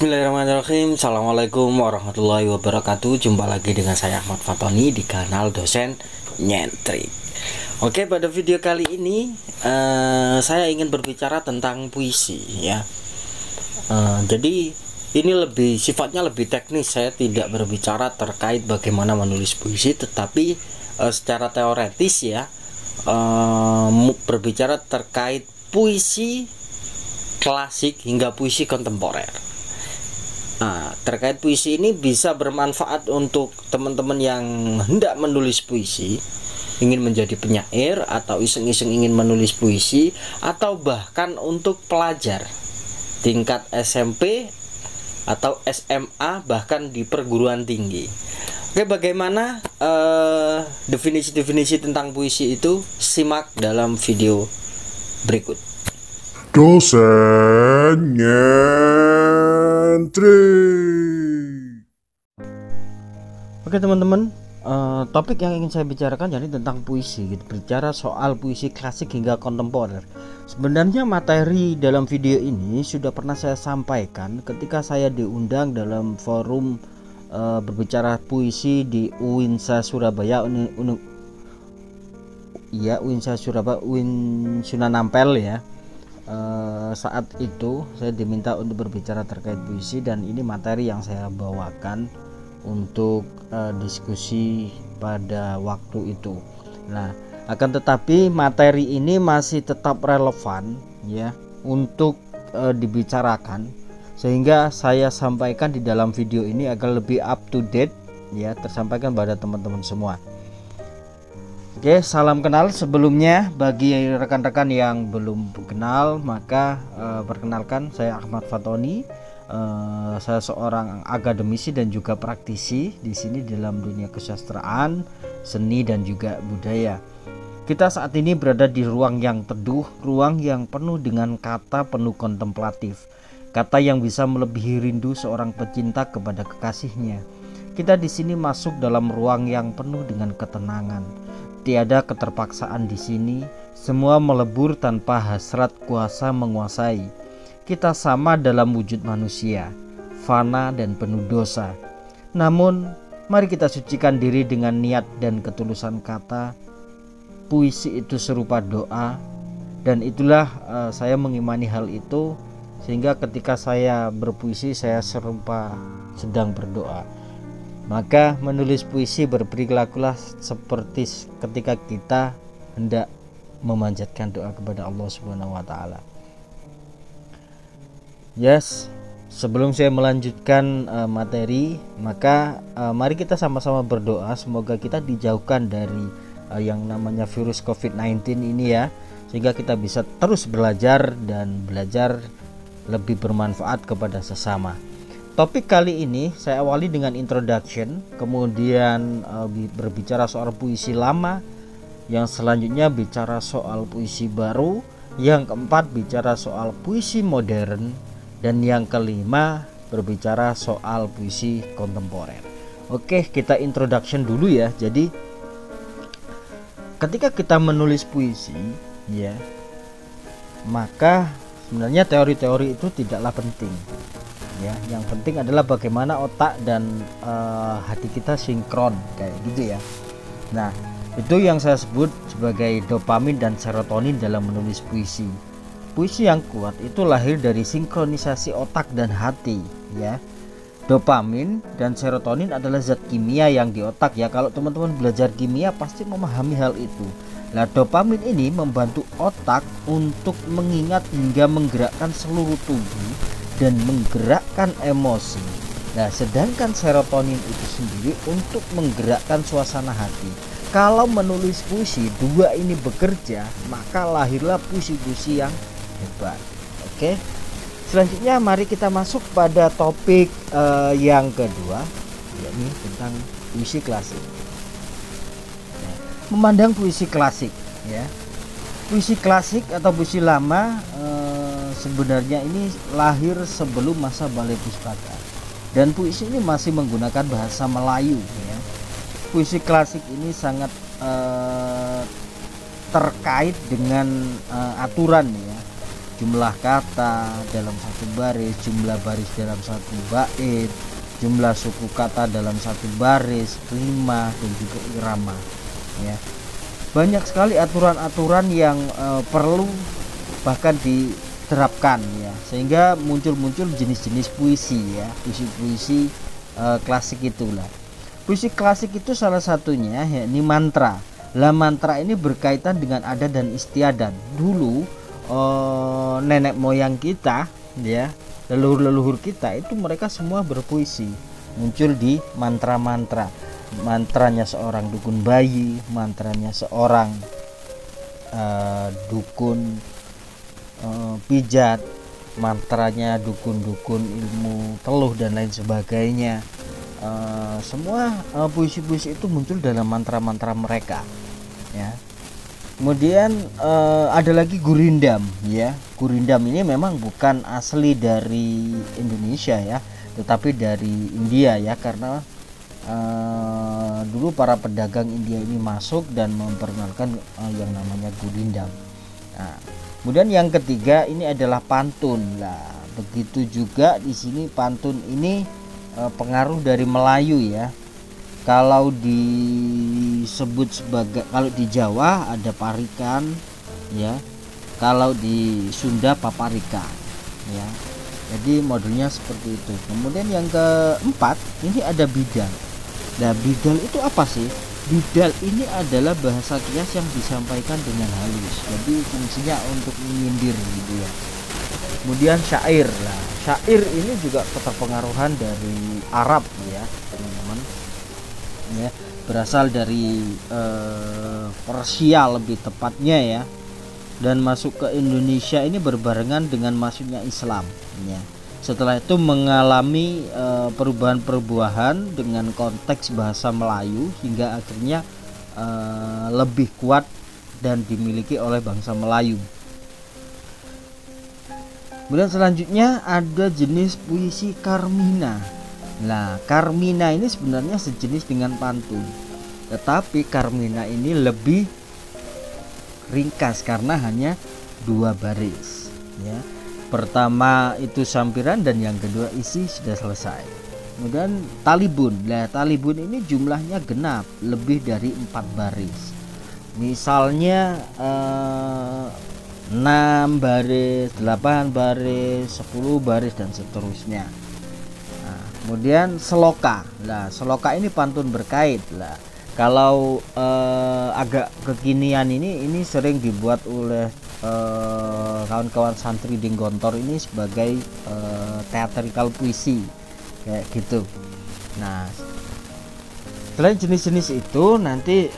Bismillahirrahmanirrahim. Assalamualaikum warahmatullahi wabarakatuh. Jumpa lagi dengan saya Ahmad Fatoni di kanal Dosen Nyentrik. Oke, pada video kali ini saya ingin berbicara tentang puisi ya. Jadi ini sifatnya lebih teknis. Saya tidak berbicara terkait bagaimana menulis puisi, tetapi secara teoretis ya, berbicara terkait puisi klasik hingga puisi kontemporer. Nah, terkait puisi ini bisa bermanfaat untuk teman-teman yang hendak menulis puisi, ingin menjadi penyair atau iseng-iseng ingin menulis puisi, atau bahkan untuk pelajar tingkat SMP atau SMA, bahkan di perguruan tinggi. Oke, bagaimana definisi-definisi tentang puisi itu? Simak dalam video berikut. Dosen Nyentrik. Oke teman-teman, topik yang ingin saya bicarakan yakni tentang puisi, berbicara soal puisi klasik hingga kontemporer. Sebenarnya materi dalam video ini sudah pernah saya sampaikan ketika saya diundang dalam forum berbicara puisi di UINSA Surabaya, UINSA Surabaya, UIN Sunan Ampel ya. Saat itu saya diminta untuk berbicara terkait puisi, dan ini materi yang saya bawakan untuk diskusi pada waktu itu. Nah, akan tetapi materi ini masih tetap relevan ya untuk dibicarakan, sehingga saya sampaikan di dalam video ini agar lebih up to date ya, tersampaikan pada teman-teman semua. Oke, salam kenal sebelumnya bagi rekan-rekan yang belum kenal, maka perkenalkan, saya Ahmad Fatoni. Saya seorang akademisi dan juga praktisi di sini dalam dunia kesastraan, seni dan juga budaya. Kita saat ini berada di ruang yang teduh, ruang yang penuh dengan kata penuh kontemplatif, kata yang bisa melebihi rindu seorang pecinta kepada kekasihnya. Kita di sini masuk dalam ruang yang penuh dengan ketenangan. Tiada keterpaksaan di sini, semua melebur tanpa hasrat kuasa menguasai. Kita sama dalam wujud manusia, fana dan penuh dosa. Namun, mari kita sucikan diri dengan niat dan ketulusan kata. Puisi itu serupa doa, dan itulah saya mengimani hal itu, sehingga ketika saya berpuisi saya serupa sedang berdoa. Maka menulis puisi berperilakulah seperti ketika kita hendak memanjatkan doa kepada Allah Subhanahu wa taala. Yes, sebelum saya melanjutkan materi, maka mari kita sama-sama berdoa semoga kita dijauhkan dari yang namanya virus COVID-19 ini ya, sehingga kita bisa terus belajar dan belajar lebih bermanfaat kepada sesama. Topik kali ini saya awali dengan introduction, kemudian berbicara soal puisi lama, yang selanjutnya bicara soal puisi baru, yang keempat bicara soal puisi modern, dan yang kelima berbicara soal puisi kontemporer. Oke, kita introduction dulu ya. Jadi ketika kita menulis puisi ya, maka sebenarnya teori-teori itu tidaklah penting. Ya, yang penting adalah bagaimana otak dan hati kita sinkron kayak gitu ya. Nah, itu yang saya sebut sebagai dopamin dan serotonin dalam menulis puisi. Puisi yang kuat itu lahir dari sinkronisasi otak dan hati ya. Dopamin dan serotonin adalah zat kimia yang di otak ya. Kalau teman-teman belajar kimia pasti memahami hal itu. Nah, dopamin ini membantu otak untuk mengingat hingga menggerakkan seluruh tubuh dan menggerakkan emosi. Nah, sedangkan serotonin itu sendiri untuk menggerakkan suasana hati. Kalau menulis puisi, dua ini bekerja, maka lahirlah puisi-puisi yang hebat. Oke. Selanjutnya mari kita masuk pada topik yang kedua, yakni tentang puisi klasik. Nah, memandang puisi klasik ya. Puisi klasik atau puisi lama sebenarnya ini lahir sebelum masa Balai Pustaka, dan puisi ini masih menggunakan bahasa Melayu ya. Puisi klasik ini sangat terkait dengan aturan ya. jumlah kata dalam satu baris, jumlah baris dalam satu bait, jumlah suku kata dalam satu baris, rima dan juga irama ya. Banyak sekali aturan-aturan yang perlu bahkan diterapkan ya, sehingga muncul jenis-jenis puisi ya, puisi-puisi klasik itulah. Puisi klasik itu salah satunya yakni mantra. Lah mantra ini berkaitan dengan adat dan istiadat. Dulu nenek moyang kita ya, leluhur kita itu mereka semua berpuisi, muncul di mantra-mantra. Mantranya seorang dukun bayi, mantranya seorang dukun pijat, mantranya dukun-dukun ilmu teluh dan lain sebagainya. Semua puisi-puisi itu muncul dalam mantra-mantra mereka ya. Kemudian ada lagi gurindam ya. Gurindam ini memang bukan asli dari Indonesia ya, tetapi dari India ya, karena dulu para pedagang India ini masuk dan memperkenalkan yang namanya gurindam. Nah, kemudian yang ketiga ini adalah pantun. Lah, begitu juga di sini pantun ini pengaruh dari Melayu ya. Kalau disebut sebagai, kalau di Jawa ada parikan ya, kalau di Sunda paparika ya. Jadi modelnya seperti itu. Kemudian yang keempat ini ada bidal. Nah, bidal itu apa sih? Bidal ini adalah bahasa kias yang disampaikan dengan halus. Jadi fungsinya untuk menyindir gitu ya. Kemudian syair lah. Syair ini juga keterpengaruhan dari Arab ya, teman-teman. Ya, berasal dari Persia lebih tepatnya ya. Dan masuk ke Indonesia ini berbarengan dengan masuknya Islam ya. Setelah itu mengalami perubahan dengan konteks bahasa Melayu hingga akhirnya lebih kuat dan dimiliki oleh bangsa Melayu. Kemudian selanjutnya ada jenis puisi Karmina. Nah, Karmina ini sebenarnya sejenis dengan pantun, tetapi Karmina ini lebih ringkas karena hanya 2 baris ya. Pertama itu sampiran dan yang kedua isi sudah selesai. Kemudian talibun. Nah, talibun ini jumlahnya genap, lebih dari 4 baris. Misalnya 6 baris, 8 baris, 10 baris dan seterusnya. Nah, kemudian seloka. Nah, seloka ini pantun berkait lah. Kalau agak kekinian ini sering dibuat oleh kawan-kawan santri di Gontor ini sebagai teatrikal puisi kayak gitu. Nah, selain jenis-jenis itu nanti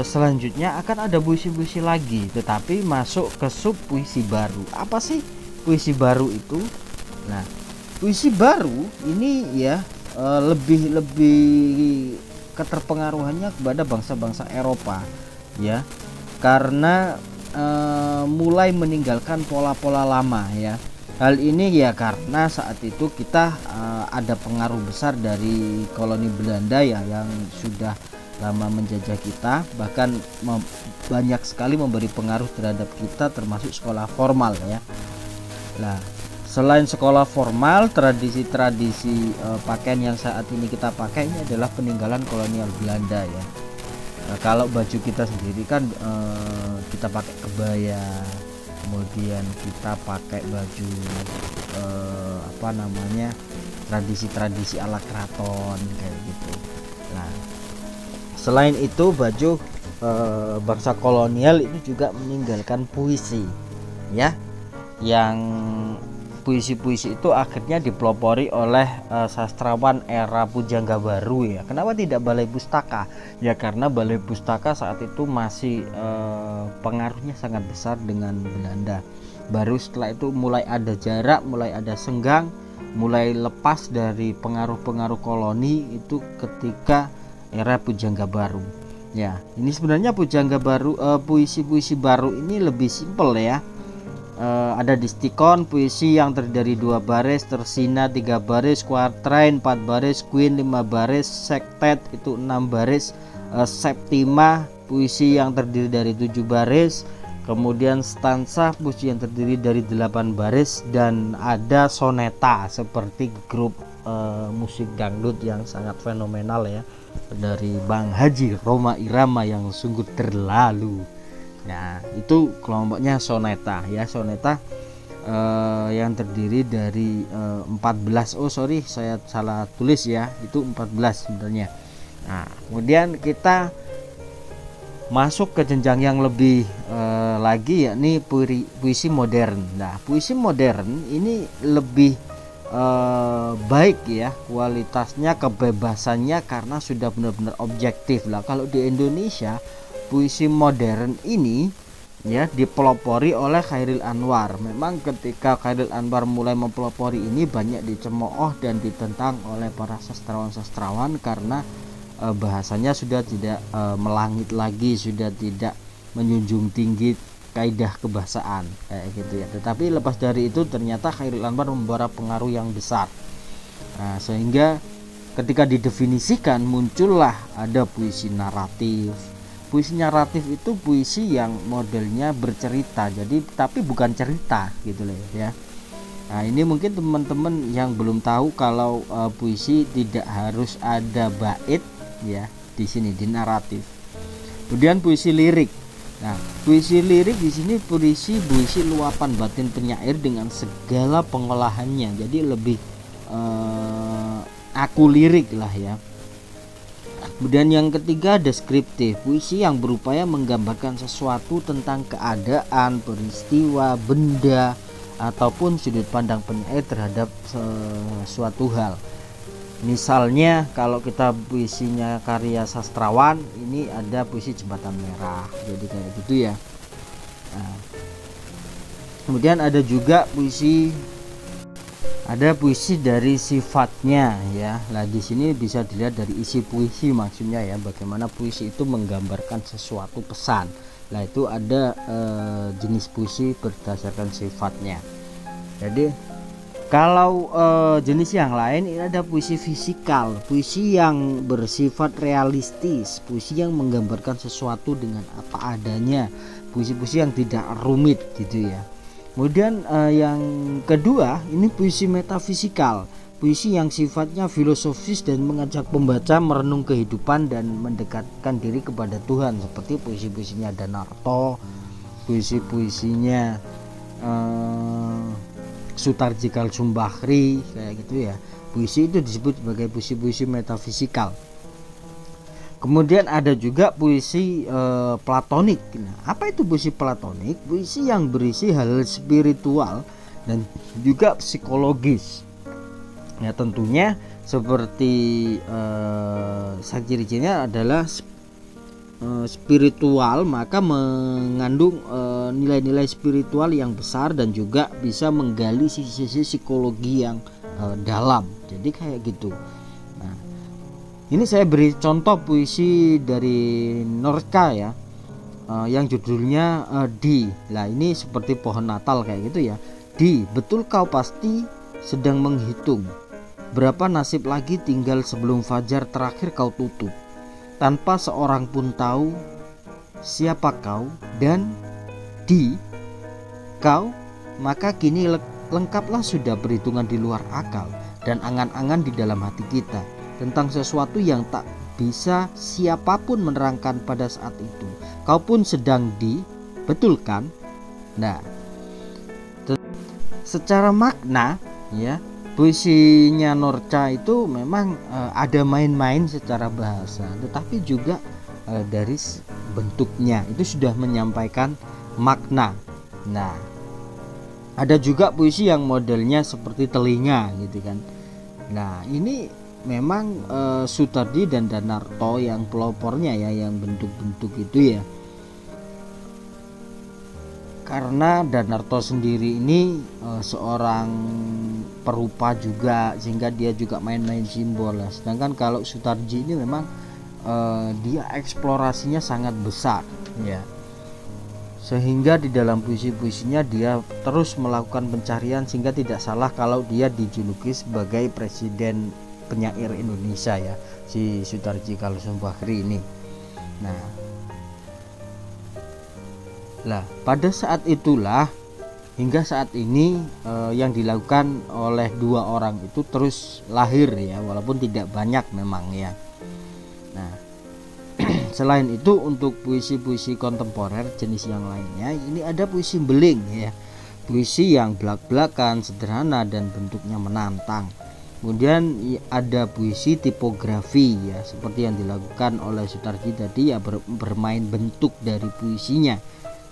selanjutnya akan ada puisi-puisi lagi, tetapi masuk ke sub puisi baru. Apa sih puisi baru itu? Nah, puisi baru ini ya lebih keterpengaruhannya kepada bangsa-bangsa Eropa ya, karena mulai meninggalkan pola-pola lama ya. Hal ini ya karena saat itu kita ada pengaruh besar dari koloni Belanda ya, yang sudah lama menjajah kita, bahkan banyak sekali memberi pengaruh terhadap kita, termasuk sekolah formal ya. Nah, selain sekolah formal, tradisi-tradisi pakaian yang saat ini kita pakai ini adalah peninggalan kolonial Belanda ya. Nah, kalau baju kita sendiri kan kita pakai kebaya, kemudian kita pakai baju tradisi-tradisi ala keraton kayak gitu. Nah, selain itu baju bangsa kolonial itu juga meninggalkan puisi ya, yang puisi-puisi itu akhirnya dipelopori oleh sastrawan era Pujangga Baru ya. Kenapa tidak Balai Pustaka? Ya karena Balai Pustaka saat itu masih pengaruhnya sangat besar dengan Belanda. Baru setelah itu mulai ada jarak, mulai ada senggang, mulai lepas dari pengaruh-pengaruh koloni itu ketika era Pujangga Baru. Ya, ini sebenarnya Pujangga Baru, puisi-puisi baru ini lebih simpel ya. Ada distikon, puisi yang terdiri dari 2 baris, tersina 3 baris, kuatrain 4 baris, queen 5 baris, sektet itu 6 baris, septima puisi yang terdiri dari 7 baris, kemudian stansa puisi yang terdiri dari 8 baris, dan ada soneta seperti grup musik dangdut yang sangat fenomenal ya, dari Bang Haji Rhoma Irama yang sungguh terlalu. Nah, itu kelompoknya soneta ya. Soneta yang terdiri dari 14, oh sorry saya salah tulis ya, itu 14 sebenarnya. Nah, kemudian kita masuk ke jenjang yang lebih lagi, yakni puisi modern. Nah, puisi modern ini lebih baik ya kualitasnya, kebebasannya, karena sudah benar-benar objektif lah. Kalau di Indonesia puisi modern ini ya dipelopori oleh Chairil Anwar. Memang ketika Chairil Anwar mulai mempelopori ini, banyak dicemooh dan ditentang oleh para sastrawan-sastrawan karena bahasanya sudah tidak melangit lagi, sudah tidak menjunjung tinggi kaidah kebahasaan kayak gitu ya. Tetapi lepas dari itu ternyata Chairil Anwar membawa pengaruh yang besar. Nah, sehingga ketika didefinisikan muncullah ada puisi naratif. Puisi naratif itu puisi yang modelnya bercerita, jadi tapi bukan cerita gitu loh ya. Nah, ini mungkin teman-teman yang belum tahu kalau puisi tidak harus ada bait ya di sini di naratif. Kemudian puisi lirik. Nah, puisi lirik di sini puisi luapan batin penyair dengan segala pengolahannya. Jadi lebih aku lirik lah ya. Kemudian yang ketiga deskriptif, puisi yang berupaya menggambarkan sesuatu tentang keadaan, peristiwa, benda, ataupun sudut pandang penyair terhadap suatu hal. Misalnya kalau kita puisinya karya sastrawan, ini ada puisi Jembatan Merah, jadi kayak gitu ya. Nah, kemudian ada juga puisi dari sifatnya ya. Nah, di sini bisa dilihat dari isi puisi, maksudnya ya bagaimana puisi itu menggambarkan sesuatu pesan. Nah, itu ada jenis puisi berdasarkan sifatnya. Jadi kalau jenis yang lain ini ada puisi fisikal, puisi yang bersifat realistis, puisi yang menggambarkan sesuatu dengan apa adanya, puisi-puisi yang tidak rumit gitu ya. Kemudian yang kedua ini puisi metafisikal, puisi yang sifatnya filosofis dan mengajak pembaca merenung kehidupan dan mendekatkan diri kepada Tuhan, seperti puisi-puisinya Danarto, puisi-puisinya Sutarji Kalsumbahri kayak gitu ya. Puisi itu disebut sebagai puisi-puisi metafisikal. Kemudian ada juga puisi platonik. Nah, apa itu puisi platonik? Puisi yang berisi hal spiritual dan juga psikologis. Ya, tentunya seperti ciri-cirinya adalah spiritual, maka mengandung nilai-nilai spiritual yang besar dan juga bisa menggali sisi-sisi psikologi yang dalam. Jadi kayak gitu. Nah, ini saya beri contoh puisi dari Norca ya, yang judulnya Di. Nah, ini seperti pohon Natal kayak gitu ya. Di, betul kau pasti sedang menghitung berapa nasib lagi tinggal sebelum fajar terakhir kau tutup. Tanpa seorang pun tahu siapa kau dan di kau, maka kini lengkaplah sudah perhitungan di luar akal dan angan-angan di dalam hati kita tentang sesuatu yang tak bisa siapapun menerangkan pada saat itu. Kau pun sedang betul kan? Nah, secara makna ya, puisinya Norca itu memang ada main-main secara bahasa, tetapi juga dari bentuknya itu sudah menyampaikan makna. Nah, ada juga puisi yang modelnya seperti telinga gitu kan. Nah, ini memang Sutardi dan Danarto yang pelopornya ya, yang bentuk-bentuk itu ya. Karena Danarto sendiri ini seorang perupa juga, sehingga dia juga main-main simbol lah. Sedangkan kalau Sutarji ini memang dia eksplorasinya sangat besar ya, sehingga di dalam puisi-puisinya dia terus melakukan pencarian, sehingga tidak salah kalau dia dijuluki sebagai presiden penyair Indonesia ya, si Sutarji Kalsumbahri ini. Nah, Lah, pada saat itulah hingga saat ini yang dilakukan oleh dua orang itu terus lahir ya, walaupun tidak banyak memang ya. Nah, selain itu untuk puisi-puisi kontemporer jenis yang lainnya, ini ada puisi beling ya. Puisi yang belak-belakan, sederhana dan bentuknya menantang. Kemudian ada puisi tipografi ya, seperti yang dilakukan oleh Sutarji tadi ya, bermain bentuk dari puisinya,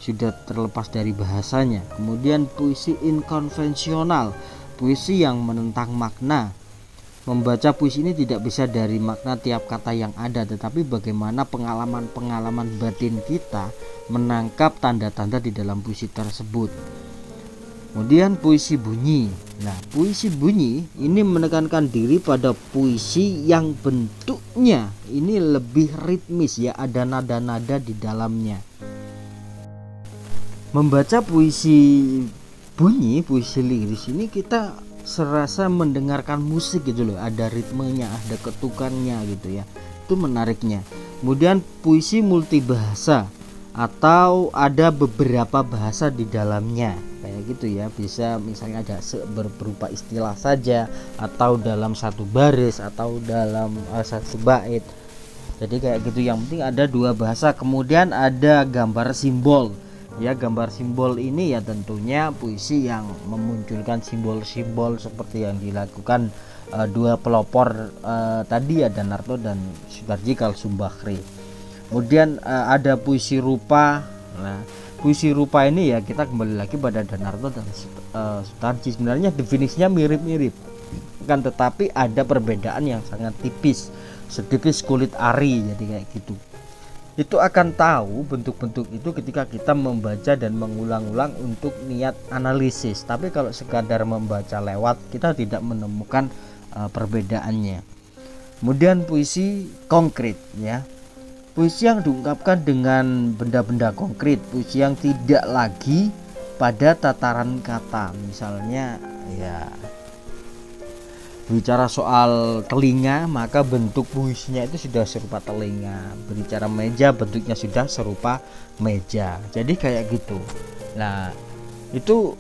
sudah terlepas dari bahasanya. Kemudian puisi inkonvensional, puisi yang menentang makna. Membaca puisi ini tidak bisa dari makna tiap kata yang ada, tetapi bagaimana pengalaman-pengalaman batin kita menangkap tanda-tanda di dalam puisi tersebut. Kemudian puisi bunyi. Nah, puisi bunyi ini menekankan diri pada puisi yang bentuknya ini lebih ritmis ya, ada nada-nada di dalamnya. Membaca puisi bunyi, puisi liris ini kita serasa mendengarkan musik gitu loh, ada ritmenya, ada ketukannya gitu ya. Itu menariknya. Kemudian puisi multibahasa atau ada beberapa bahasa di dalamnya kayak gitu ya, bisa misalnya ada berupa istilah saja atau dalam satu baris atau dalam satu bait. Jadi kayak gitu, yang penting ada dua bahasa. Kemudian ada gambar simbol ya, gambar simbol ini ya tentunya puisi yang memunculkan simbol-simbol seperti yang dilakukan dua pelopor tadi, ada Narto dan Sutarji Kalsumbakri. Kemudian ada puisi rupa. Nah, puisi rupa ini ya kita kembali lagi pada Danarto dan Sutarji. Sebenarnya definisinya mirip-mirip, kan, tetapi ada perbedaan yang sangat tipis, setipis kulit ari, jadi kayak gitu. Itu akan tahu bentuk-bentuk itu ketika kita membaca dan mengulang-ulang untuk niat analisis. Tapi kalau sekadar membaca lewat, kita tidak menemukan perbedaannya. Kemudian puisi konkret ya, puisi yang diungkapkan dengan benda-benda konkret, puisi yang tidak lagi pada tataran kata. Misalnya ya, bicara soal telinga, maka bentuk puisinya itu sudah serupa telinga. Berbicara meja, bentuknya sudah serupa meja. Jadi kayak gitu. Nah, itu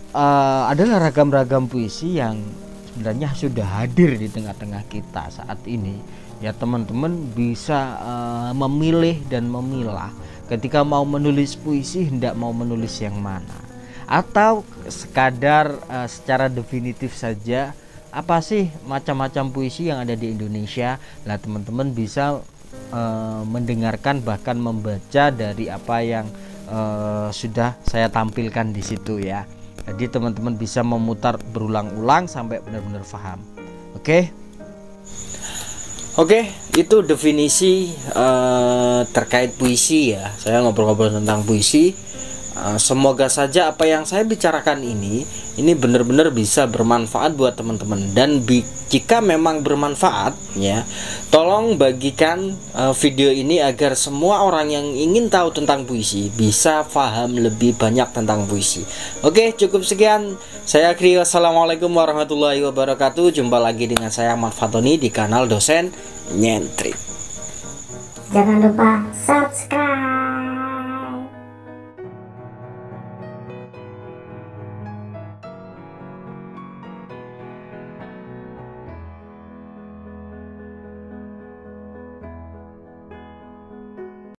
adalah ragam-ragam puisi yang sebenarnya sudah hadir di tengah-tengah kita saat ini. Ya, teman-teman bisa memilih dan memilah ketika mau menulis puisi, hendak mau menulis yang mana, atau sekadar secara definitif saja apa sih macam-macam puisi yang ada di Indonesia. Nah, teman-teman bisa mendengarkan bahkan membaca dari apa yang sudah saya tampilkan di situ ya. Jadi teman-teman bisa memutar berulang-ulang sampai benar-benar paham. Oke, itu definisi terkait puisi ya. Saya ngobrol-ngobrol tentang puisi. Semoga saja apa yang saya bicarakan ini benar-benar bisa bermanfaat buat teman-teman. Dan jika memang bermanfaat ya, tolong bagikan video ini agar semua orang yang ingin tahu tentang puisi bisa paham lebih banyak tentang puisi. Oke, cukup sekian. Saya akhiri. Wassalamualaikum warahmatullahi wabarakatuh. Jumpa lagi dengan saya Ahmad Fatoni di kanal Dosen Nyentrik. Jangan lupa subscribe.